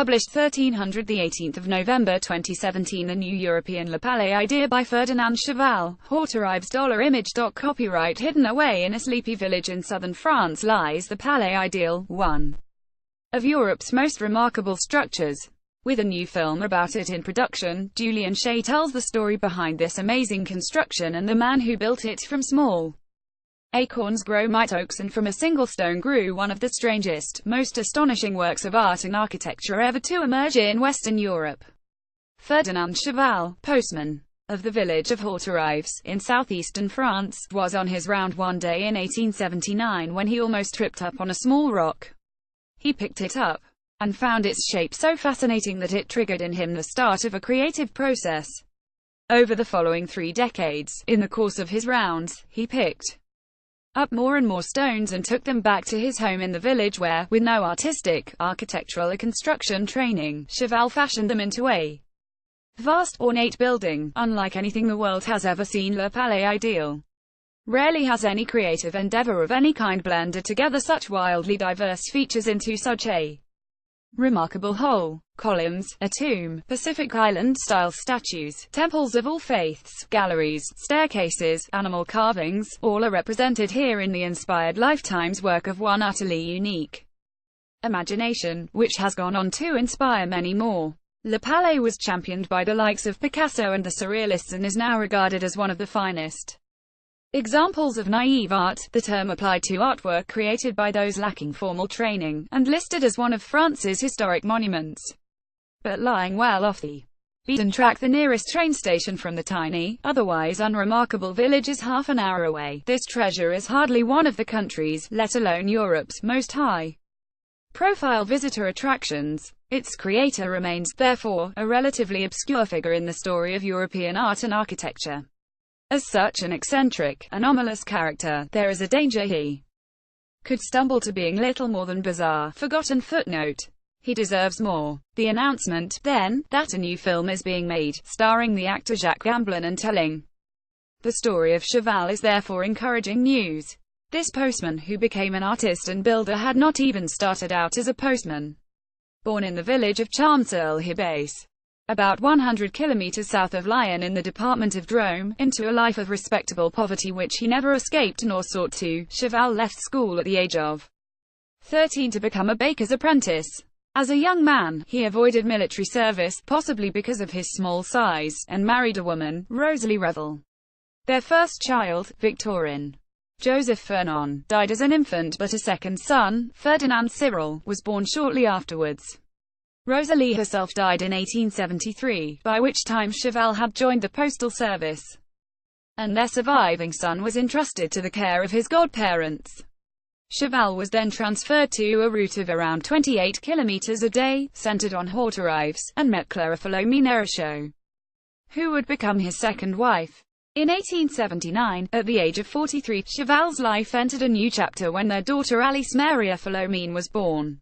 Published 1300, the 18th of November 2017. A New European Le Palais idea by Ferdinand Cheval. Horterives $image. Copyright. Hidden away in a sleepy village in southern France lies the Palais Ideal, one of Europe's most remarkable structures. With a new film about it in production, Julian Shea tells the story behind this amazing construction and the man who built it. From small acorns grow mighty oaks, and from a single stone grew one of the strangest, most astonishing works of art and architecture ever to emerge in Western Europe. Ferdinand Cheval, postman of the village of Horterives, in southeastern France, was on his round one day in 1879 when he almost tripped up on a small rock. He picked it up and found its shape so fascinating that it triggered in him the start of a creative process. Over the following 3 decades, in the course of his rounds, he picked up more and more stones and took them back to his home in the village where, with no artistic, architectural or construction training, Cheval fashioned them into a vast, ornate building, unlike anything the world has ever seen. Le Palais Ideal rarely has any creative endeavor of any kind blended together such wildly diverse features into such a remarkable whole. Columns, a tomb, Pacific Island-style statues, temples of all faiths, galleries, staircases, animal carvings, all are represented here in the inspired lifetime's work of one utterly unique imagination, which has gone on to inspire many more. Le Palais was championed by the likes of Picasso and the Surrealists and is now regarded as one of the finest examples of naive art, the term applied to artwork created by those lacking formal training, and listed as one of France's historic monuments. But lying well off the beaten track, the nearest train station from the tiny, otherwise unremarkable village is half an hour away. This treasure is hardly one of the country's, let alone Europe's, most high-profile visitor attractions. Its creator remains, therefore, a relatively obscure figure in the story of European art and architecture. As such an eccentric, anomalous character, there is a danger he could stumble to being little more than bizarre, forgotten. Footnote: he deserves more. The announcement, then, that a new film is being made, starring the actor Jacques Gamblin and telling the story of Cheval is therefore encouraging news. This postman, who became an artist and builder, had not even started out as a postman. Born in the village of Champs-sur-Hibes, about 100 kilometers south of Lyon in the department of Drôme, into a life of respectable poverty which he never escaped nor sought to, Cheval left school at the age of 13 to become a baker's apprentice. As a young man, he avoided military service, possibly because of his small size, and married a woman, Rosalie Revel. Their first child, Victorine Joseph Fernon, died as an infant, but a second son, Ferdinand Cyril, was born shortly afterwards. Rosalie herself died in 1873, by which time Cheval had joined the postal service, and their surviving son was entrusted to the care of his godparents. Cheval was then transferred to a route of around 28 kilometers a day, centered on Horterives, and met Clara Filomena, who would become his second wife. In 1879, at the age of 43, Cheval's life entered a new chapter when their daughter Alice Maria Filomene was born.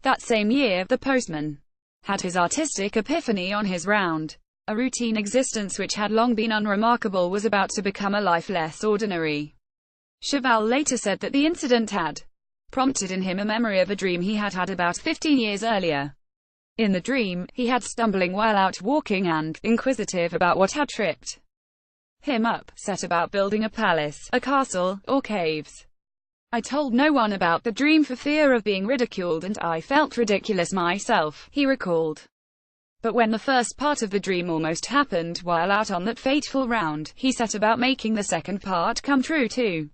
That same year, the postman had his artistic epiphany on his round. A routine existence which had long been unremarkable was about to become a life less ordinary. Cheval later said that the incident had prompted in him a memory of a dream he had had about 15 years earlier. In the dream, he had stumbling while out walking and, inquisitive about what had tripped him up, set about building a palace, a castle, or caves. I told no one about the dream for fear of being ridiculed, and I felt ridiculous myself, he recalled. But when the first part of the dream almost happened, while out on that fateful round, he set about making the second part come true too.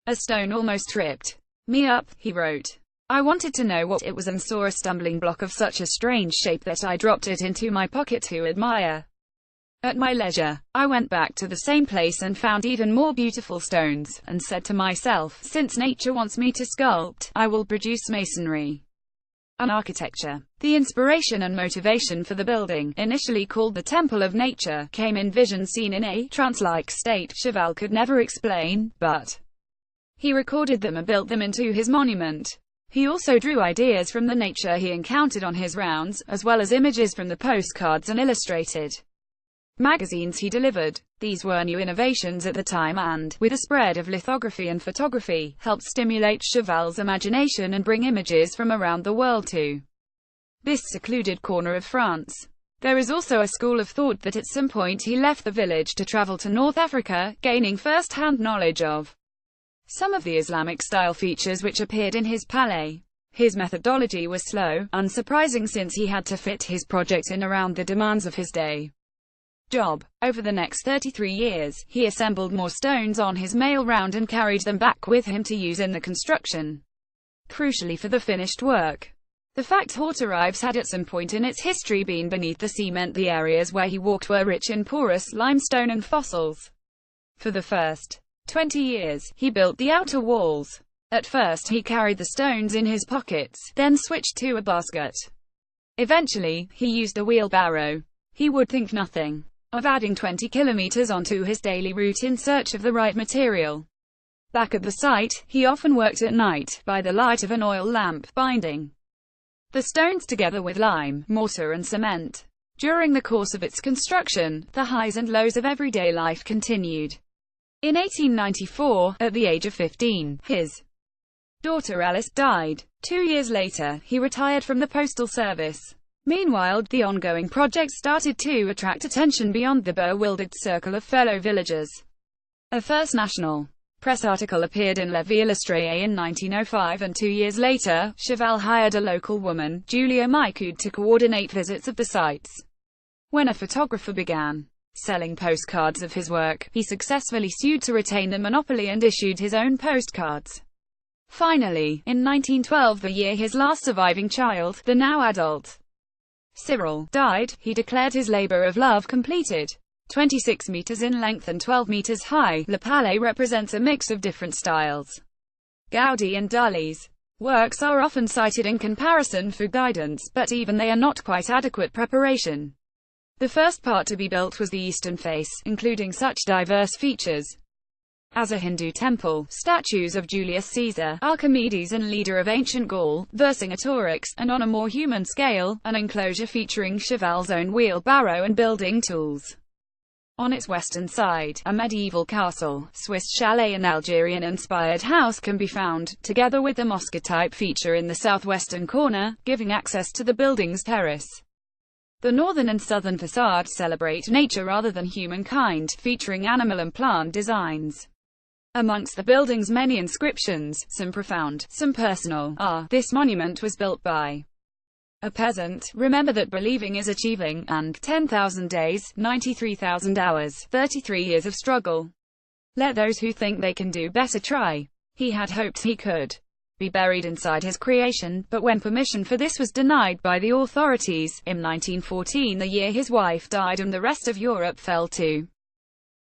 A stone almost tripped me up, he wrote. I wanted to know what it was and saw a stumbling block of such a strange shape that I dropped it into my pocket to admire. At my leisure, I went back to the same place and found even more beautiful stones, and said to myself, since nature wants me to sculpt, I will produce masonry and architecture. The inspiration and motivation for the building, initially called the Temple of Nature, came in visions seen in a trance-like state Cheval could never explain, but he recorded them and built them into his monument. He also drew ideas from the nature he encountered on his rounds, as well as images from the postcards and illustrated magazines he delivered. These were new innovations at the time and, with the spread of lithography and photography, helped stimulate Cheval's imagination and bring images from around the world to this secluded corner of France. There is also a school of thought that at some point he left the village to travel to North Africa, gaining first-hand knowledge of some of the Islamic-style features which appeared in his palais. His methodology was slow, unsurprising since he had to fit his project in around the demands of his day job. Over the next 33 years, he assembled more stones on his mail round and carried them back with him to use in the construction. Crucially for the finished work, the fact Hauterives had at some point in its history been beneath the sea meant the areas where he walked were rich in porous limestone and fossils. For the first 20 years, he built the outer walls. At first he carried the stones in his pockets, then switched to a basket. Eventually, he used a wheelbarrow. He would think nothing of adding 20 kilometers onto his daily route in search of the right material. Back at the site, he often worked at night, by the light of an oil lamp, binding the stones together with lime, mortar and cement. During the course of its construction, the highs and lows of everyday life continued. In 1894, at the age of 15, his daughter Alice died. 2 years later, he retired from the postal service. Meanwhile, the ongoing project started to attract attention beyond the bewildered circle of fellow villagers. A first national press article appeared in La Vie Illustrée in 1905, and 2 years later, Cheval hired a local woman, Julia Michaud, to coordinate visits of the sites. When a photographer began selling postcards of his work, he successfully sued to retain the monopoly and issued his own postcards. Finally, in 1912, the year his last surviving child, the now adult Cyril, died, he declared his labor of love completed. 26 meters in length and 12 meters high, Le Palais represents a mix of different styles. Gaudi and Dali's works are often cited in comparison for guidance, but even they are not quite adequate preparation. The first part to be built was the eastern face, including such diverse features as a Hindu temple, statues of Julius Caesar, Archimedes and leader of ancient Gaul, Vercingetorix, and on a more human scale, an enclosure featuring Cheval's own wheelbarrow and building tools. On its western side, a medieval castle, Swiss chalet and Algerian-inspired house can be found, together with the mosque-type feature in the southwestern corner, giving access to the building's terrace. The northern and southern facade celebrate nature rather than humankind, featuring animal and plant designs. Amongst the building's many inscriptions, some profound, some personal, are, "This monument was built by a peasant, remember that believing is achieving," and 10,000 days, 93,000 hours, 33 years of struggle. Let those who think they can do better try. He had hoped he could be buried inside his creation, but when permission for this was denied by the authorities, in 1914, the year his wife died and the rest of Europe fell to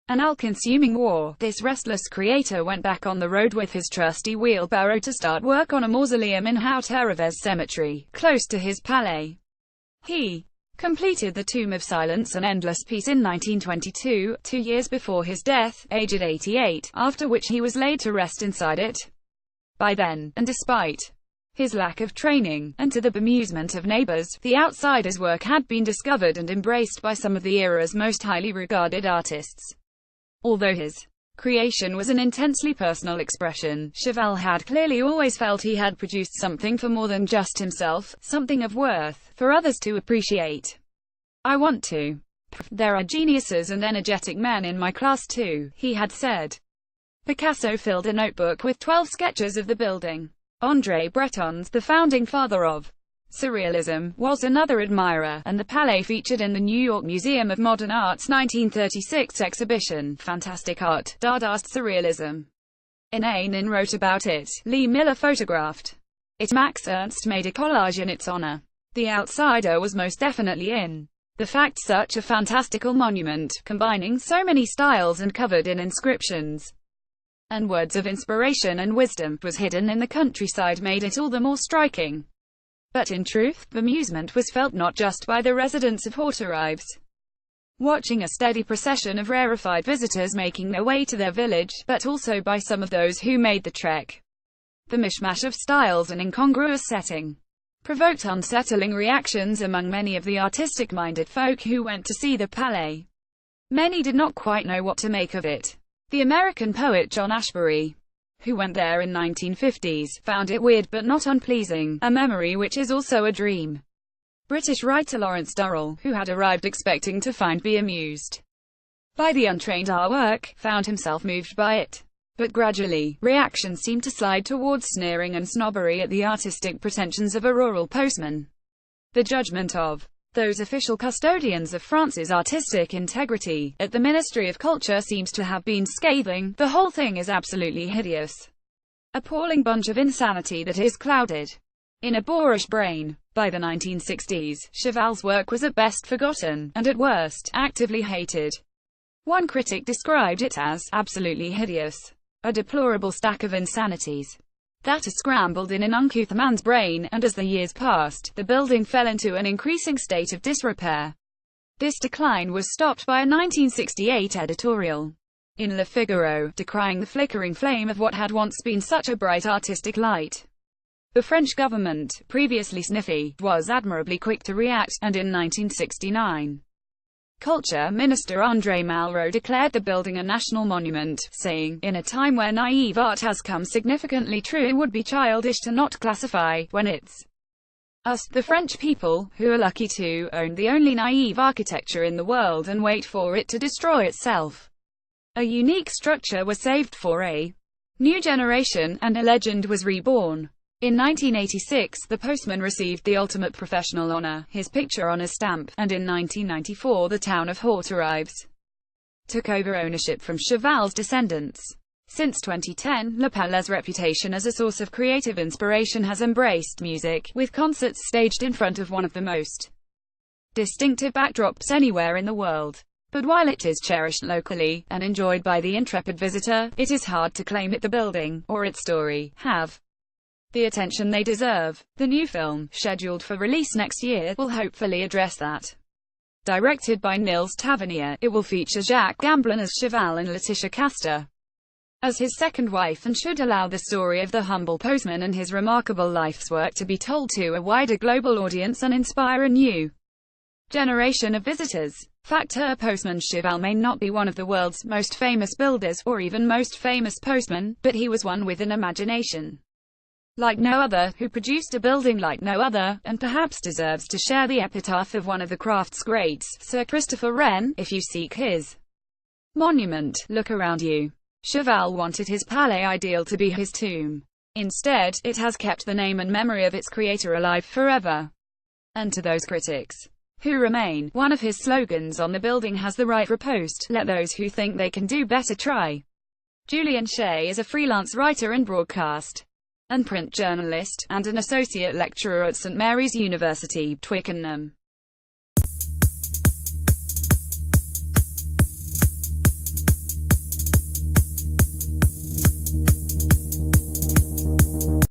an all-consuming war, this restless creator went back on the road with his trusty wheelbarrow to start work on a mausoleum in Hauterives Cemetery, close to his palais. He completed the Tomb of Silence and Endless Peace in 1922, 2 years before his death, aged 88, after which he was laid to rest inside it. By then, and despite his lack of training, and to the bemusement of neighbors, the outsider's work had been discovered and embraced by some of the era's most highly regarded artists. Although his creation was an intensely personal expression, Cheval had clearly always felt he had produced something for more than just himself, something of worth for others to appreciate. "I want to. There are geniuses and energetic men in my class too," he had said. Picasso filled a notebook with 12 sketches of the building. André Breton's, the founding father of Surrealism, was another admirer, and the Palais featured in the New York Museum of Modern Art's 1936 exhibition, Fantastic Art, Dadaist Surrealism. Inanin wrote about it, Lee Miller photographed it, Max Ernst made a collage in its honor. The outsider was most definitely in. The fact such a fantastical monument, combining so many styles and covered in inscriptions and words of inspiration and wisdom, was hidden in the countryside made it all the more striking. But in truth, bemusement was felt not just by the residents of Hauterives, watching a steady procession of rarefied visitors making their way to their village, but also by some of those who made the trek. The mishmash of styles and incongruous setting provoked unsettling reactions among many of the artistic-minded folk who went to see the Palais. Many did not quite know what to make of it. The American poet John Ashbery, who went there in 1950s, found it weird but not unpleasing, a memory which is also a dream. British writer Lawrence Durrell, who had arrived expecting to be amused by the untrained artwork, found himself moved by it. But gradually, reactions seemed to slide towards sneering and snobbery at the artistic pretensions of a rural postman. The judgment of those official custodians of France's artistic integrity at the Ministry of Culture seems to have been scathing. The whole thing is absolutely hideous. Appalling bunch of insanity that is clouded in a boorish brain. By the 1960s, Chevale's work was at best forgotten, and at worst, actively hated. One critic described it as absolutely hideous. A deplorable stack of insanities that has scrambled in an uncouth man's brain, and as the years passed, the building fell into an increasing state of disrepair. This decline was stopped by a 1968 editorial in Le Figaro, decrying the flickering flame of what had once been such a bright artistic light. The French government, previously sniffy, was admirably quick to react, and in 1969, Culture Minister André Malraux declared the building a national monument, saying, "In a time where naive art has come significantly true, it would be childish to not classify, when it's us, the French people, who are lucky to own the only naive architecture in the world and wait for it to destroy itself." A unique structure was saved for a new generation, and a legend was reborn. In 1986, the Postman received the ultimate professional honor, his picture on a stamp, and in 1994 the town of Hauterives took over ownership from Chevale's descendants. Since 2010, Le Palais' reputation as a source of creative inspiration has embraced music, with concerts staged in front of one of the most distinctive backdrops anywhere in the world. But while it is cherished locally, and enjoyed by the intrepid visitor, it is hard to claim that the building, or its story, have the attention they deserve. The new film, scheduled for release next year, will hopefully address that. Directed by Nils Tavernier, it will feature Jacques Gamblin as Chevale and Laetitia Castor as his second wife, and should allow the story of the humble postman and his remarkable life's work to be told to a wider global audience and inspire a new generation of visitors. Facteur Postman Chevale may not be one of the world's most famous builders, or even most famous postman, but he was one with an imagination like no other, who produced a building like no other, and perhaps deserves to share the epitaph of one of the craft's greats, Sir Christopher Wren. If you seek his monument, look around you. Chevale wanted his palais ideal to be his tomb. Instead, it has kept the name and memory of its creator alive forever. And to those critics who remain, one of his slogans on the building has the right riposte: let those who think they can do better try. Julian Shea is a freelance writer and broadcast and print journalist, and an associate lecturer at St Mary's University, Twickenham.